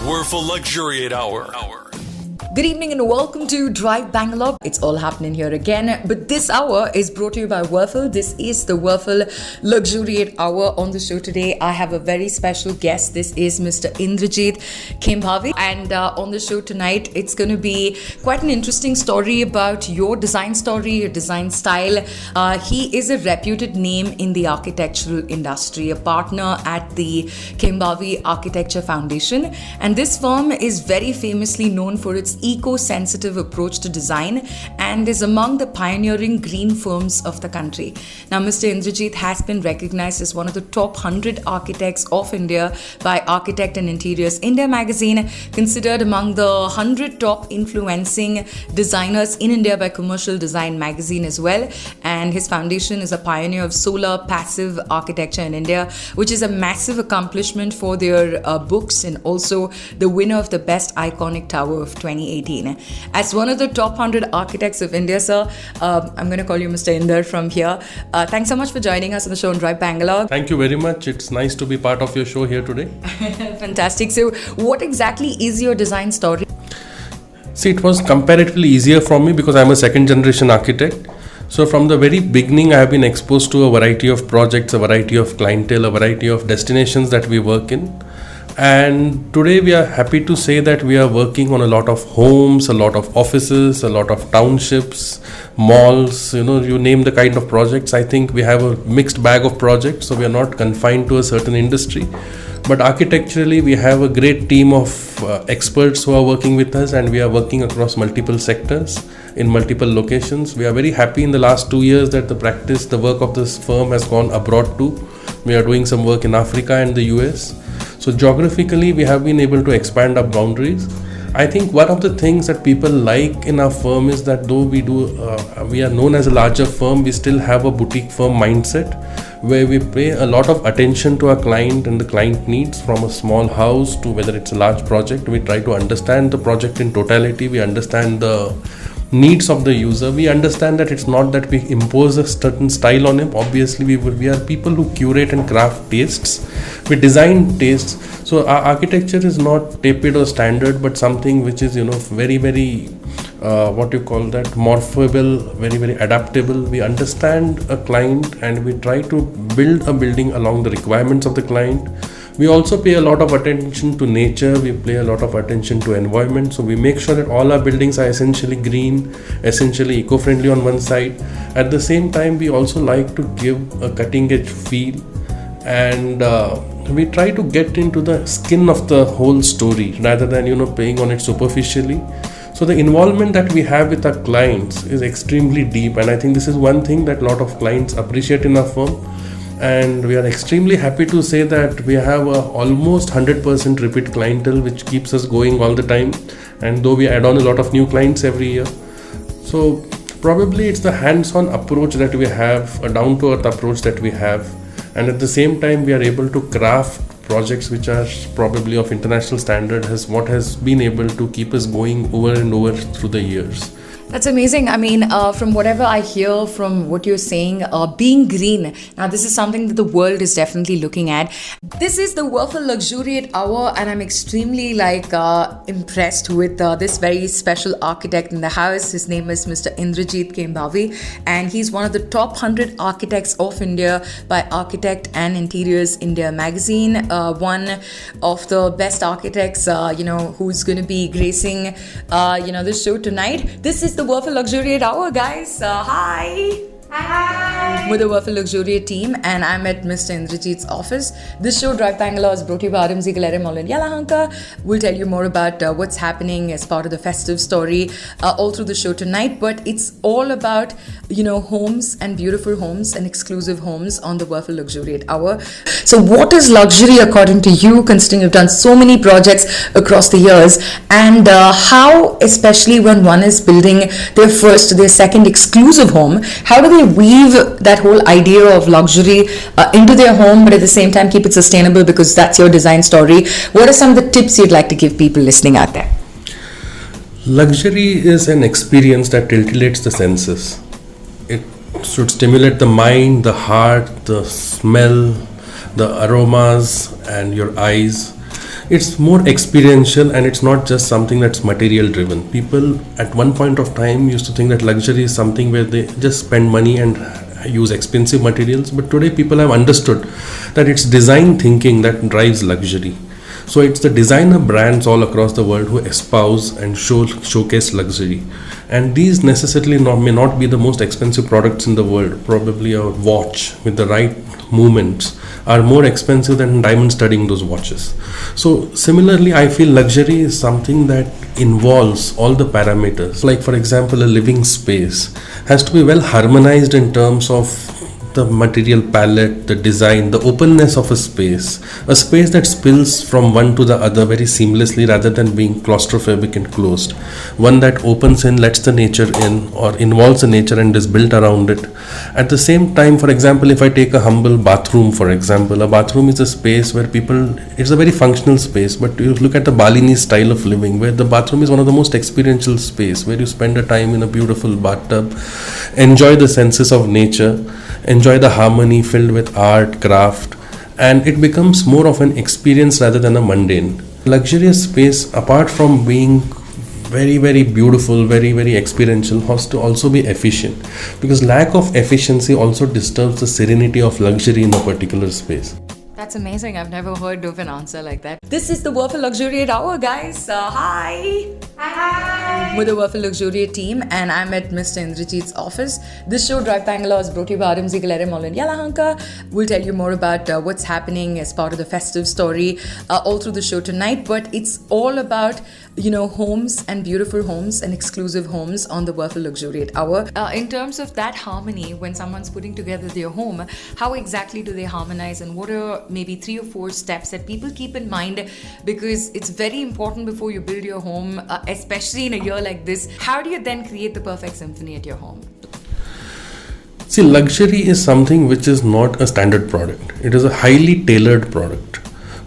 Werfel Luxuriate Hour. Good evening and welcome to Drive Bangalore. It's all happening here again, but this hour is brought to you by Werfel. This is the Werfel Luxuriate Hour. On the show today, I have a very special guest. This is Mr. Indrajit Kembhavi, and on the show tonight, it's going to be quite an interesting story about your design story, your design style. He is a reputed name in the architectural industry, a partner at the Kembhavi Architecture Foundation, and this firm is very famously known for its eco-sensitive approach to design and is among the pioneering green firms of the country. Now, Mr. Indrajit has been recognized as one of the top 100 architects of India by Architect and Interiors India magazine, considered among the 100 top influencing designers in India by Commercial Design magazine as well. And his foundation is a pioneer of solar passive architecture in India, which is a massive accomplishment for their books, and also the winner of the Best Iconic Tower of 2018. As one of the top 100 architects of India, sir, I'm going to call you Mr. Inder from here. Thanks so much for joining us on the show on Drive Bangalore. Thank you very much. It's nice to be part of your show here today. Fantastic. So, what exactly is your design story? See, it was comparatively easier for me because I'm a second generation architect. So from the very beginning, I have been exposed to a variety of projects, a variety of clientele, a variety of destinations that we work in. And today we are happy to say that we are working on a lot of homes, a lot of offices, a lot of townships, malls, you name the kind of projects. I think we have a mixed bag of projects, so we are not confined to a certain industry. But architecturally, we have a great team of experts who are working with us, and we are working across multiple sectors in multiple locations. We are very happy in the last 2 years that the work of this firm has gone abroad too. We are doing some work in Africa and the US. So geographically, we have been able to expand our boundaries. I think one of the things that people like in our firm is that though we are known as a larger firm, we still have a boutique firm mindset where we pay a lot of attention to our client and the client needs, from a small house to whether it's a large project. We try to understand the project in totality. We understand the needs of the user. We understand that it's not that we impose a certain style on him. Obviously, we are people who curate and craft tastes. We design tastes. So our architecture is not tepid or standard, but something which is very, very morphable, very, very adaptable. We understand a client and we try to build a building along the requirements of the client. We also pay a lot of attention to nature. We pay a lot of attention to environment. So we make sure that all our buildings are essentially green, essentially eco-friendly on one side. At the same time, we also like to give a cutting-edge feel, and we try to get into the skin of the whole story rather than playing on it superficially. So the involvement that we have with our clients is extremely deep, and I think this is one thing that a lot of clients appreciate in our firm. And we are extremely happy to say that we have almost 100% repeat clientele, which keeps us going all the time. And though we add on a lot of new clients every year. So probably it's the hands-on approach that we have, a down-to-earth approach that we have. And at the same time, we are able to craft projects which are probably of international standard, what has been able to keep us going over and over through the years. That's amazing. I mean, from whatever I hear from what you're saying, being green, now this is something that the world is definitely looking at. This is the Werfel Luxuriate Hour, and I'm extremely impressed with this very special architect in the house. His name is Mr. Indrajit Kembhavi, and he's one of the top 100 architects of India by Architect and Interiors India magazine. One of the best architects, who's going to be gracing, this show tonight. This is the Werfel Luxuriate Hour, guys. Hi. Hi. With the Werfel Luxuriate team, and I'm at Mr. Indrajit's office. This show, Drive Bangalore, is brought to you by RMZ Gallery Mall in Yelahanka. We'll tell you more about what's happening as part of the festive story all through the show tonight. But it's all about, homes and beautiful homes and exclusive homes on the Werfel Luxuriate Hour. So what is luxury according to you, considering you've done so many projects across the years? And how, especially when one is building their second exclusive home, how do they weave that whole idea of luxury into their home, but at the same time keep it sustainable, because that's your design story? What are some of the tips you'd like to give people listening out there? Luxury is an experience that titillates the senses. It should stimulate the mind, the heart, the smell, the aromas, and your eyes. It's more experiential, and it's not just something that's material driven. People at one point of time used to think that luxury is something where they just spend money and use expensive materials, but today people have understood that it's design thinking that drives luxury. So it's the designer brands all across the world who espouse and showcase luxury, and these necessarily may not be the most expensive products in the world. Probably a watch with the right movements are more expensive than diamond studding those watches. So similarly, I feel luxury is something that involves all the parameters. Like for example, a living space has to be well harmonized in terms of the material palette, the design, the openness of a space that spills from one to the other very seamlessly rather than being claustrophobic and closed, one that opens in, lets the nature in, or involves the nature and is built around it. At the same time, for example, if I take a humble bathroom, for example, a bathroom is a space where it's a very functional space, but you look at the Balinese style of living where the bathroom is one of the most experiential space, where you spend a time in a beautiful bathtub, enjoy the senses of nature, enjoy the harmony filled with art, craft, and it becomes more of an experience rather than a mundane. Luxurious space, apart from being very, very beautiful, very, very experiential, has to also be efficient, because lack of efficiency also disturbs the serenity of luxury in a particular space. That's amazing. I've never heard of an answer like that. This is the Waffle Luxuriate Hour, guys. Hi. Hi. With the Waffle Luxuriate team, and I'm at Mr. Indrajit's office. This show, Drive Bangalore, is brought to you by Arimzi Galere Mall in Yelahanka. We'll tell you more about what's happening as part of the festive story all through the show tonight. But it's all about, homes and beautiful homes and exclusive homes on the Waffle Luxuriate Hour. In terms of that harmony, when someone's putting together their home, how exactly do they harmonize, and what are maybe 3 or 4 steps that people keep in mind, because it's very important before you build your home, especially in a year like this. How do you then create the perfect symphony at your home? See, luxury is something which is not a standard product. It is a highly tailored product.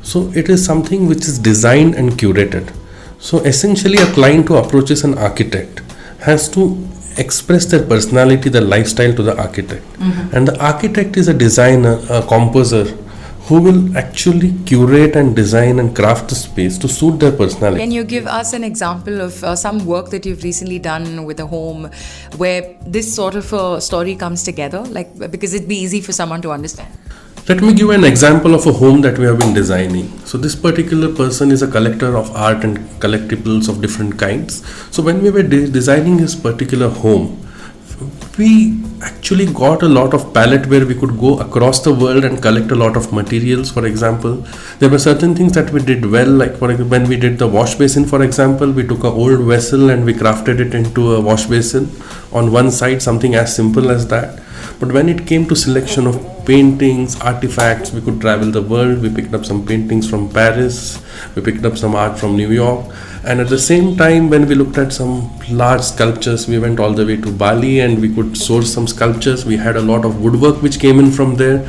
So it is something which is designed and curated. So essentially, a client who approaches an architect has to express their personality, their lifestyle to the architect. Mm-hmm. And the architect is a designer, a composer, who will actually curate and design and craft the space to suit their personality. Can you give us an example of some work that you've recently done with a home where this sort of a story comes together? Because it'd be easy for someone to understand. Let me give an example of a home that we have been designing. So this particular person is a collector of art and collectibles of different kinds. So when we were designing this particular home, we actually got a lot of palette where we could go across the world and collect a lot of materials. For example, there were certain things that we did well, like when we did the wash basin, for example, we took an old vessel and we crafted it into a wash basin on one side, something as simple as that. But when it came to selection of paintings, artifacts, we could travel the world. We picked up some paintings from Paris, we picked up some art from New York, and at the same time, when we looked at some large sculptures, we went all the way to Bali and we could source some sculptures. We had a lot of woodwork which came in from there.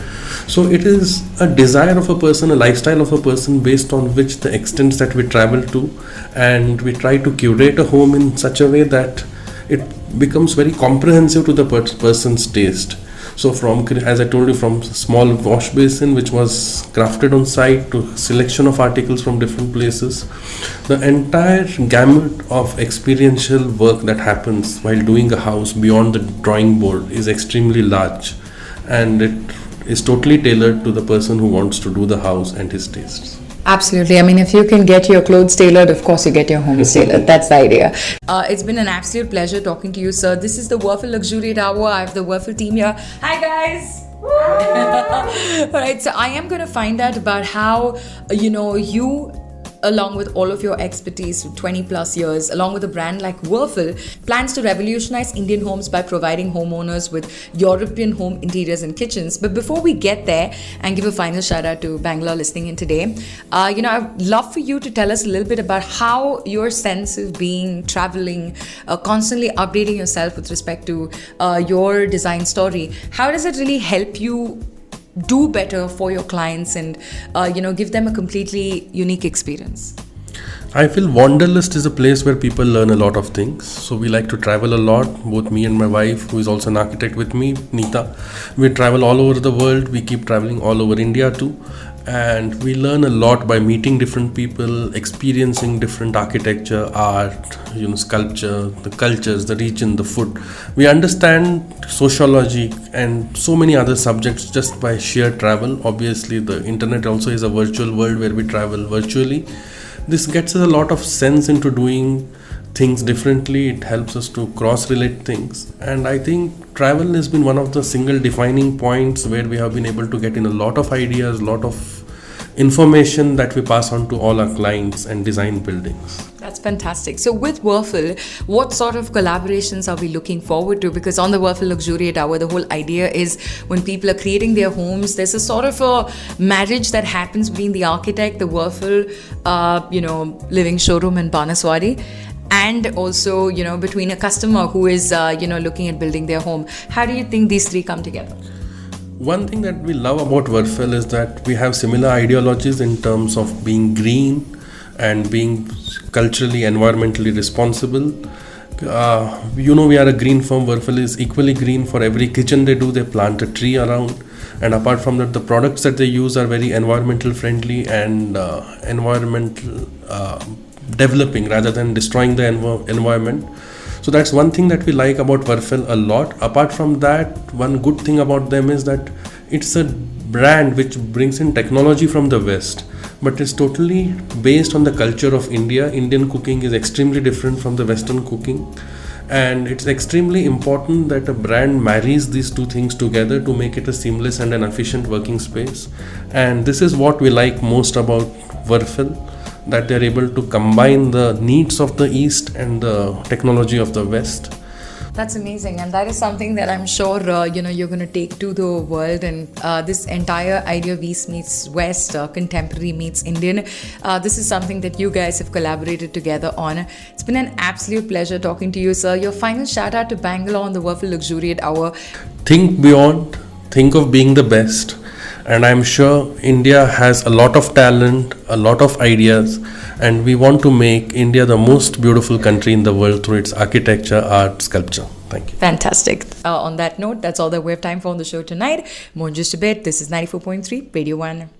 So it is a desire of a person, a lifestyle of a person, based on which the extents that we travel to, and we try to curate a home in such a way that it becomes very comprehensive to the person's taste. So from, as I told you, from small wash basin which was crafted on site to selection of articles from different places, the entire gamut of experiential work that happens while doing a house beyond the drawing board is extremely large, and it is totally tailored to the person who wants to do the house and his tastes. Absolutely. I mean, if you can get your clothes tailored, of course you get your homes tailored. That's the idea. It's been an absolute pleasure talking to you, sir. This is the Waffle Luxuriate Hour. I have the Waffle team here. Hi, guys. All right. So I am going to find out about how, you, along with all of your expertise for 20 plus years, along with a brand like Waffle, plans to revolutionize Indian homes by providing homeowners with European home interiors and kitchens. But before we get there and give a final shout out to Bangalore listening in today, I'd love for you to tell us a little bit about how your sense of being, traveling, constantly updating yourself with respect to your design story. How does it really help you do better for your clients and give them a completely unique experience? I feel Wanderlust is a place where people learn a lot of things. So we like to travel a lot, both me and my wife, who is also an architect with me, Neeta. We travel all over the world. We keep traveling all over India too. and we learn a lot by meeting different people, experiencing different architecture, art, sculpture, the cultures, the region, the food. We understand sociology and so many other subjects just by sheer travel. Obviously the internet also is a virtual world where we travel virtually. This gets us a lot of sense into doing things differently. It helps us to cross relate things, and I think travel has been one of the single defining points where we have been able to get in a lot of ideas, a lot of information that we pass on to all our clients and design buildings. That's fantastic. So with Werfel, what sort of collaborations are we looking forward to? Because on the Werfel Luxuriate Hour, the whole idea is when people are creating their homes, there's a sort of a marriage that happens between the architect, the Werfel, living showroom in Banaswadi, and also, between a customer who is, looking at building their home. How do you think these three come together? One thing that we love about Werfel is that we have similar ideologies in terms of being green and being culturally, environmentally responsible. We are a green firm. Werfel is equally green. For every kitchen they do, they plant a tree around. And apart from that, the products that they use are very environmental friendly and environmental developing rather than destroying the environment. So that's one thing that we like about Werfel a lot. Apart from that, one good thing about them is that it's a brand which brings in technology from the West, but it's totally based on the culture of India. Indian cooking is extremely different from the Western cooking, and it's extremely important that a brand marries these two things together to make it a seamless and an efficient working space. And this is what we like most about Werfel, that they're able to combine the needs of the East and the technology of the West. That's amazing, and that is something that I'm sure you're going to take to the world. And this entire idea of East meets West, contemporary meets Indian, this is something that you guys have collaborated together on. It's been an absolute pleasure talking to you, sir. Your final shout out to Bangalore on the Werfel Luxuriate Hour. Think beyond, think of being the best. And I'm sure India has a lot of talent, a lot of ideas, and we want to make India the most beautiful country in the world through its architecture, art, sculpture. Thank you. Fantastic. On that note, that's all that we have time for on the show tonight. More in just a bit. This is 94.3 Radio 1.